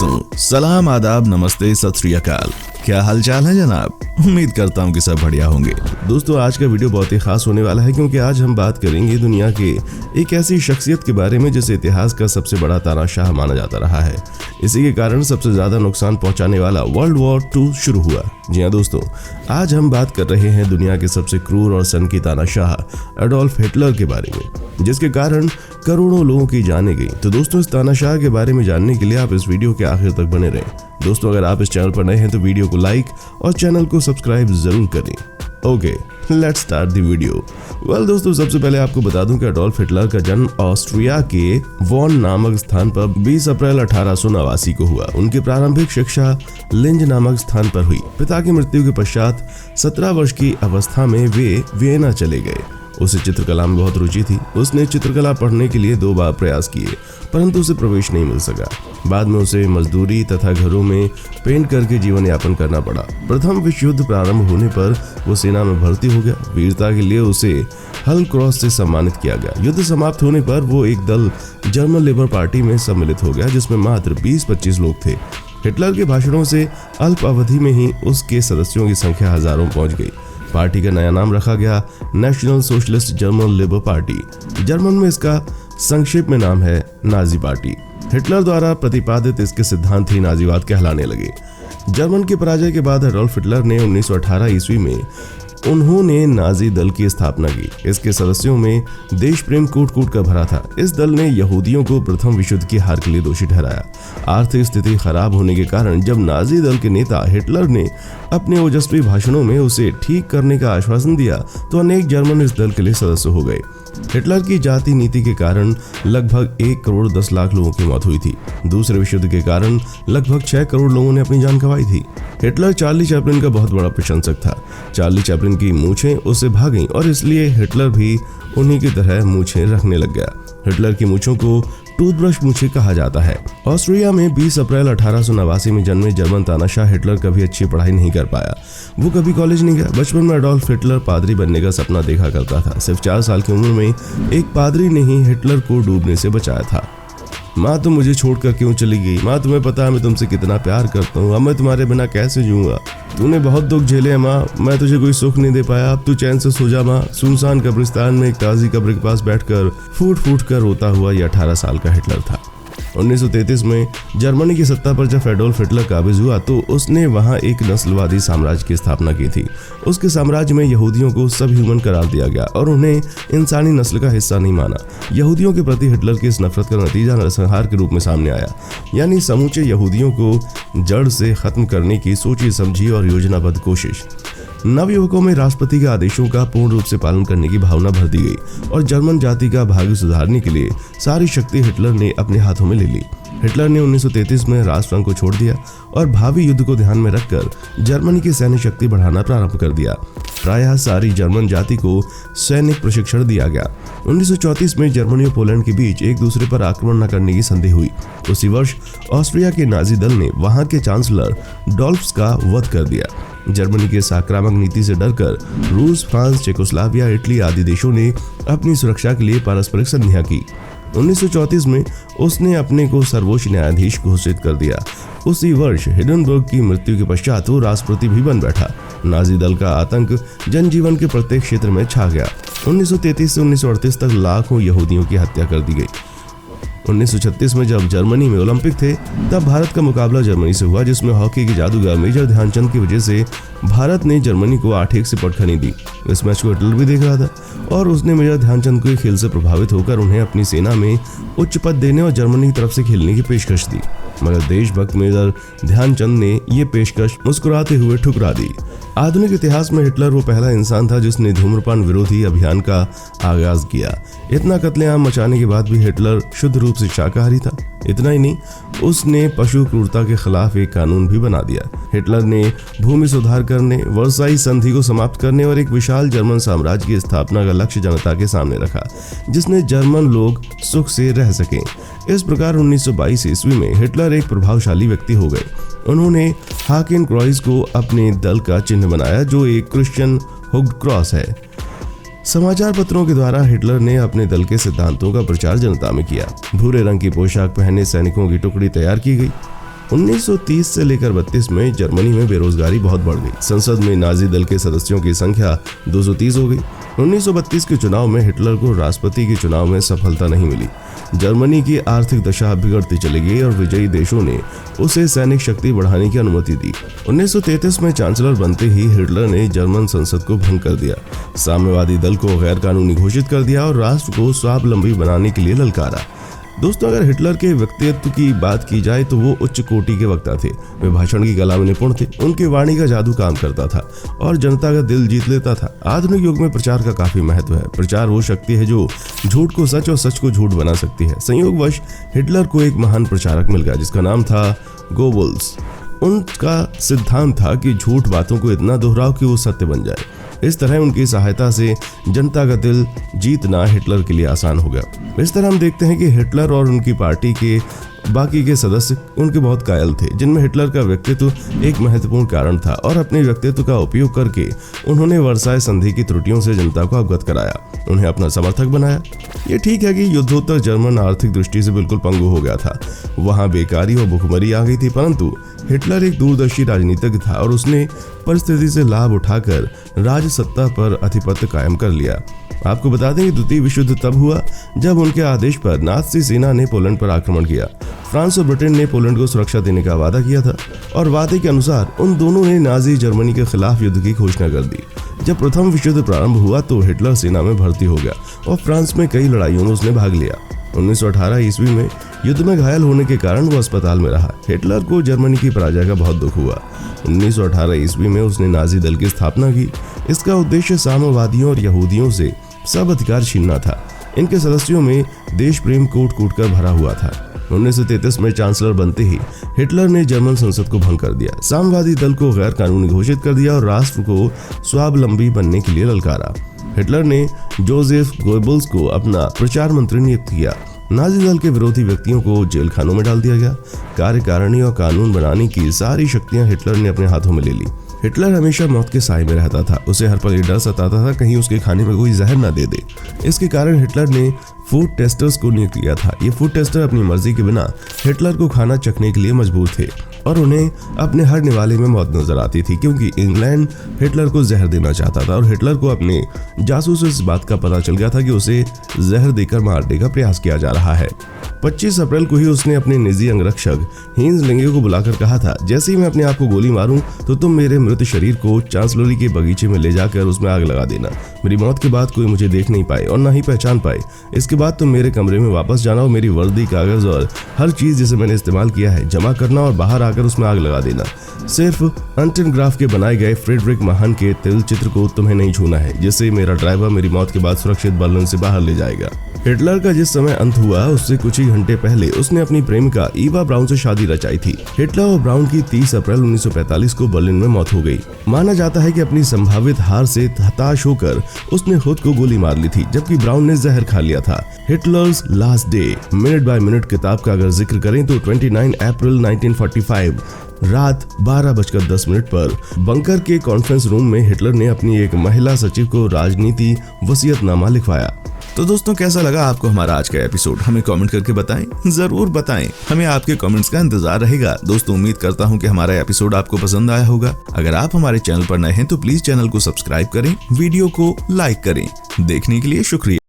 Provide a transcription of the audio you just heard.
दोस्तों, सलाम, आदाब, नमस्ते, सत श्री अकाल। क्या हालचाल है जनाब? उम्मीद करता हूँ कि सब बढ़िया होंगे। दोस्तों, आज का वीडियो बहुत ही खास होने वाला है क्योंकि आज हम बात करेंगे दुनिया के एक ऐसी शख्सियत के बारे में जिसे इतिहास का सबसे बड़ा तानाशाह माना जाता रहा है। इसी के कारण सबसे ज्यादा नुकसान पहुंचाने वाला वर्ल्ड वॉर 2 शुरू हुआ। जी हाँ दोस्तों, आज हम बात कर रहे हैं दुनिया के सबसे क्रूर और सनकी तानाशाह एडोल्फ हिटलर के बारे में, जिसके कारण करोड़ों लोगों की जानें गई। तो दोस्तों, इस तानाशाह के बारे में जानने के लिए आप इस वीडियो के आखिर तक बने रहें। दोस्तों, अगर आप इस चैनल पर नए हैं तो वीडियो को लाइक और चैनल को सब्सक्राइब जरूर करें। Okay, let's start the video. Well दोस्तों, सबसे पहले आपको बता दूं कि एडोल्फ हिटलर का जन्म ऑस्ट्रिया के वॉन नामक स्थान पर 20 अप्रैल 1889 को हुआ। उनकी प्रारंभिक शिक्षा लिंज नामक स्थान पर हुई। पिता की मृत्यु के पश्चात 17 वर्ष की अवस्था में वे वियना चले गए। उसे चित्रकला में बहुत रुचि थी। उसने चित्रकला पढ़ने के लिए 2 बार प्रयास किए, परंतु उसे प्रवेश नहीं मिल सका। बाद में उसे मजदूरी तथा घरों में पेंट करके जीवन यापन करना पड़ा। प्रथम विश्व युद्ध प्रारंभ होने पर वो सेना में भर्ती हो गया। वीरता के लिए उसे हल क्रॉस से सम्मानित किया गया। युद्ध समाप्त होने पर वो एक दल जर्मन लेबर पार्टी में सम्मिलित हो गया, जिसमें मात्र 20-25 लोग थे। हिटलर के भाषणों से अल्प अवधि में ही उसके सदस्यों की संख्या हजारों पहुंच गई। पार्टी का नया नाम रखा गया national socialist German labour party. German में इसका संक्षेप में नाम है नाजी पार्टी। हिटलर द्वारा प्रतिपादित इसके सिद्धांत ही नाजीवाद कहलाने लगे। जर्मन की पराजय के बाद एडोल्फ हिटलर ने 1918 ईस्वी में उन्होंने नाजी दल की स्थापना की। इसके सदस्यों में देश प्रेम कूट-कूट कर भरा था। इस दल ने यहूदियों को प्रथम विश्व युद्ध की हार के लिए दोषी ठहराया। आर्थिक स्थिति खराब होने के कारण जब नाजी दल के नेता हिटलर ने अपने ओजस्वी भाषणों में उसे ठीक करने का आश्वासन दिया तो अनेक जर्मन इस दल के लिए सदस्य हो गए। हिटलर की जाति नीति के कारण लगभग 1 करोड़ 10 लाख लोगों की मौत हुई थी। दूसरे विश्व युद्ध के कारण लगभग 6 करोड़ लोगों ने अपनी जान गंवाई थी। हिटलर चार्ली चैपलिन का बहुत बड़ा प्रशंसक था। चार्ली चैपलिन की मूंछें उससे भाग गईं और इसलिए हिटलर भी उन्हीं की तरह मूंछें रखने लग गया। हिटलर की मूंछों को टूथब्रश मूंछें कहा जाता है। ऑस्ट्रिया में 20 अप्रैल 1889 में जन्मे जर्मन तानाशाह हिटलर कभी अच्छी पढ़ाई नहीं कर पाया। वो कभी कॉलेज नहीं गया। बचपन में एडोल्फ हिटलर पादरी बनने का सपना देखा करता था। सिर्फ 4 साल की उम्र में एक पादरी ने ही हिटलर को डूबने से बचाया था। माँ, तुम मुझे छोड़कर क्यों चली गई? माँ, तुम्हें पता है मैं तुमसे कितना प्यार करता हूँ। अब मैं तुम्हारे बिना कैसे जीऊंगा? तूने बहुत दुख झेले हैं माँ, मैं तुझे कोई सुख नहीं दे पाया। अब तू चैन से सो जा माँ। सुनसान कब्रिस्तान में एक ताजी कब्र के पास बैठकर फूट फूट कर रोता हुआ ये 18 साल का हिटलर था। 1933 में जर्मनी की सत्ता पर जब एडोल्फ हिटलर काबिज हुआ तो उसने वहां एक नस्लवादी साम्राज्य की स्थापना की थी। उसके साम्राज्य में यहूदियों को सब ह्यूमन करार दिया गया और उन्हें इंसानी नस्ल का हिस्सा नहीं माना। यहूदियों के प्रति हिटलर की इस नफरत का नतीजा नरसंहार के रूप में सामने आया, यानी समूचे यहूदियों को जड़ से खत्म करने की सोची समझी और योजनाबद्ध कोशिश। नवयुवकों में राष्ट्रपति के आदेशों का पूर्ण रूप से पालन करने की भावना भर दी गई और जर्मन जाति का भाग्य सुधारने के लिए सारी शक्ति हिटलर ने अपने हाथों में ले ली। हिटलर ने 1933 में राष्ट्रसंघ को छोड़ दिया और भावी युद्ध को ध्यान में रखकर जर्मनी की सैन्य शक्ति बढ़ाना प्रारंभ कर दिया। प्रायः सारी जर्मन जाति को सैनिक प्रशिक्षण दिया गया। 1934 में जर्मनी और पोलैंड के बीच एक दूसरे पर आक्रमण न करने की संधि हुई। उसी वर्ष ऑस्ट्रिया के नाजी दल ने वहां के चांसलर डॉल्फ्स का वध कर दिया। जर्मनी के आक्रामक नीति से डरकर रूस, फ्रांस, चेकोस्लोवाकिया, इटली आदि देशों ने अपनी सुरक्षा के लिए पारस्परिक संधियां की। 1934 में उसने अपने को सर्वोच्च न्यायाधीश घोषित कर दिया। उसी वर्ष हिंडनबर्ग की मृत्यु के पश्चात वो राष्ट्रपति भी बन बैठा। नाजी दल का आतंक जनजीवन के प्रत्येक क्षेत्र में छा गया। 1933 से 1938 तक लाखों यहूदियों की हत्या कर दी गई। 1936 में जब जर्मनी में ओलंपिक थे तब भारत का मुकाबला जर्मनी से हुआ, जिसमें हॉकी के जादूगर मेजर ध्यानचंद की वजह से भारत ने जर्मनी को 8-1 से पटखनी दी। इस मैच को हिटलर भी देख रहा था और उसने मेजर ध्यानचंद के खेल से प्रभावित होकर उन्हें अपनी सेना में उच्च पद देने और जर्मनी की तरफ से खेलने की पेशकश दी, मगर देशभक्त मेजर ध्यानचंद ने ये पेशकश मुस्कुराते हुए ठुकरा दी। आधुनिक इतिहास में हिटलर वो पहला इंसान था जिसने धूम्रपान विरोधी अभियान का आगाज किया। इतना कत्लेआम मचाने के बाद भी हिटलर शुद्ध रूप से शाकाहारी था। इतना ही नहीं, उसने पशु क्रूरता के खिलाफ एक कानून भी बना दिया। हिटलर ने भूमि सुधार करने, वर्साई संधि को समाप्त करने और एक विशाल जर्मन साम्राज्य की स्थापना का लक्ष्य जनता के सामने रखा, जिसने जर्मन लोग सुख से रह सकें। इस प्रकार 1922 ईस्वी में हिटलर एक प्रभावशाली व्यक्ति हो गए। उन्होंने हाकेन क्रॉस को अपने दल का चिन्ह बनाया, जो एक क्रिश्चियन हुग्ड क्रॉस है। समाचार पत्रों के द्वारा हिटलर ने अपने दल के सिद्धांतों का प्रचार जनता में किया। भूरे रंग की पोशाक पहने सैनिकों की टुकड़ी तैयार की गई। 1930 से लेकर 32 में जर्मनी में बेरोजगारी बहुत बढ़ गई। संसद में नाजी दल के सदस्यों की संख्या 230 हो गई। 1932 के चुनाव में हिटलर को राष्ट्रपति के चुनाव में सफलता नहीं मिली। जर्मनी की आर्थिक दशा बिगड़ती चली गई और विजयी देशों ने उसे सैनिक शक्ति बढ़ाने की अनुमति दी। 1933 में चांसलर बनते ही हिटलर ने जर्मन संसद को भंग कर दिया, साम्यवादी दल को गैर कानूनी घोषित कर दिया और राष्ट्र को स्वावलंबी बनाने के लिए ललकारा। दोस्तों, अगर हिटलर के व्यक्तित्व की बात की जाए तो वो उच्च कोटि के वक्ता थे। वे भाषण की कला में निपुण थे। उनकी वाणी का जादू काम करता था और जनता का दिल जीत लेता था। आधुनिक युग में प्रचार का काफी महत्व है। प्रचार वो शक्ति है जो झूठ को सच और सच को झूठ बना सकती है। संयोगवश हिटलर को एक महान प्रचारक मिल गया जिसका नाम था गोबल्स। उनका सिद्धांत था कि झूठ बातों को इतना दोहराओ कि वो सत्य बन जाए। इस तरह उनकी सहायता से जनता का दिल जीतना हिटलर के लिए आसान हो गया। इस तरह हम देखते हैं कि हिटलर और उनकी पार्टी के बाकी के सदस्य उनके बहुत कायल थे, जिनमें हिटलर का व्यक्तित्व एक महत्वपूर्ण कारण था और अपने व्यक्तित्व का उपयोग करके उन्होंने वर्साय संधि की त्रुटियों से जनता को अवगत कराया, उन्हें अपना समर्थक बनाया। ये ठीक है कि युद्धोत्तर जर्मन आर्थिक दृष्टि से बिल्कुल पंगु हो गया था। वहां बेकारी और भुखमरी आ गई थी, परंतु हिटलर एक दूरदर्शी राजनीतिज्ञ था और उसने परिस्थिति से लाभ उठाकर राज सत्ता पर आधिपत्य कायम कर लिया। आपको बता दें कि द्वितीय विश्व युद्ध तब हुआ जब उनके आदेश पर नाज़ी सेना ने पोलैंड पर आक्रमण किया। फ्रांस और ब्रिटेन ने पोलैंड को सुरक्षा देने का वादा किया था और वादे के अनुसार उन दोनों ने नाज़ी जर्मनी के खिलाफ युद्ध की घोषणा कर दी। जब प्रथम विश्व युद्ध प्रारंभ हुआ तो हिटलर सेना में भर्ती हो गया और फ्रांस में कई लड़ाइयों में उसने भाग लिया। 1918 ईस्वी में युद्ध में घायल होने के कारण वो अस्पताल में रहा। हिटलर को जर्मनी की पराजय का बहुत दुख हुआ। 1918 ईस्वी में उसने नाज़ी दल की स्थापना की। इसका उद्देश्य साम्यवादियों और यहूदियों से सब अधिकार छीनना था। इनके सदस्यों में देश प्रेम कूट कूट कर भरा हुआ था। 1933 में चांसलर बनते ही हिटलर ने जर्मन संसद को भंग कर दिया, साम्यवादी दल को गैर कानूनी घोषित कर दिया और राष्ट्र को स्वावलंबी बनने के लिए ललकारा। हिटलर ने जोसेफ गोएबल्स को अपना प्रचार मंत्री नियुक्त किया। नाज़ी दल के विरोधी व्यक्तियों को जेल खानों में डाल दिया गया। कार्यकारिणी और कानून बनाने की सारी शक्तियां हिटलर ने अपने हाथों में ले ली। हिटलर हमेशा मौत के साए में रहता था। उसे हर पल डर सताता था कहीं उसके खाने में कोई जहर न दे दे। इसके कारण हिटलर ने फूड टेस्टर्स को नियुक्त किया था। ये फूड टेस्टर अपनी मर्जी के बिना हिटलर को खाना चखने के लिए मजबूर थे और उन्हें अपने हर निवाले में मौत नजर आती थी, क्योंकि इंग्लैंड हिटलर को जहर देना चाहता था और हिटलर को अपने जासूस इस बात का पता चल गया था कि उसे जहर देकर मारने का प्रयास किया जा रहा है। 25 अप्रैल को ही उसने अपने निजी अंगरक्षक हिंज लिंगे को बुलाकर कहा था, जैसे ही मैं अपने आप को गोली मारूं तो तुम मेरे मृत शरीर को चांसलरी के बगीचे में ले जाकर उसमें आग लगा देना। मेरी मौत के बाद कोई मुझे देख नहीं पाए और ना ही पहचान पाए। इसके बाद तुम मेरे कमरे में वापस जाना और मेरी वर्दी, कागज और हर चीज जिसे मैंने इस्तेमाल किया है जमा करना और बाहर आकर उसमें आग लगा देना। सिर्फ अंटन ग्राफ के बनाए गए फ्रेडरिक महान के तिल चित्र को तुम्हें नहीं छूना है, जिससे मेरा ड्राइवर मेरी मौत के बाद सुरक्षित बर्लिन से बाहर ले जाएगा। हिटलर का जिस समय अंत हुआ उससे कुछ ही घंटे पहले उसने अपनी प्रेमिका ईवा ब्राउन से शादी रचाई थी। हिटलर और ब्राउन की 30 अप्रैल 1945 को बर्लिन में मौत हो गई। माना जाता है कि अपनी संभावित हार से हताश होकर उसने खुद को गोली मार ली थी, जबकि ब्राउन ने जहर खा लिया था। Hitler's last day minute by minute किताब का अगर जिक्र करें तो 29 अप्रैल 1945 रात 12:10 पर बंकर के कॉन्फ्रेंस रूम में हिटलर ने अपनी एक महिला सचिव को राजनीति वसीयतनामा लिखवाया। तो दोस्तों, कैसा लगा आपको हमारा आज का एपिसोड? हमें कमेंट करके बताएं, जरूर बताएं। हमें आपके कमेंट्स का इंतजार रहेगा। दोस्तों, उम्मीद करता हूं कि हमारा एपिसोड आपको पसंद आया होगा। अगर आप हमारे चैनल पर नए हैं तो प्लीज चैनल को सब्सक्राइब करें, वीडियो को लाइक करें। देखने के लिए शुक्रिया।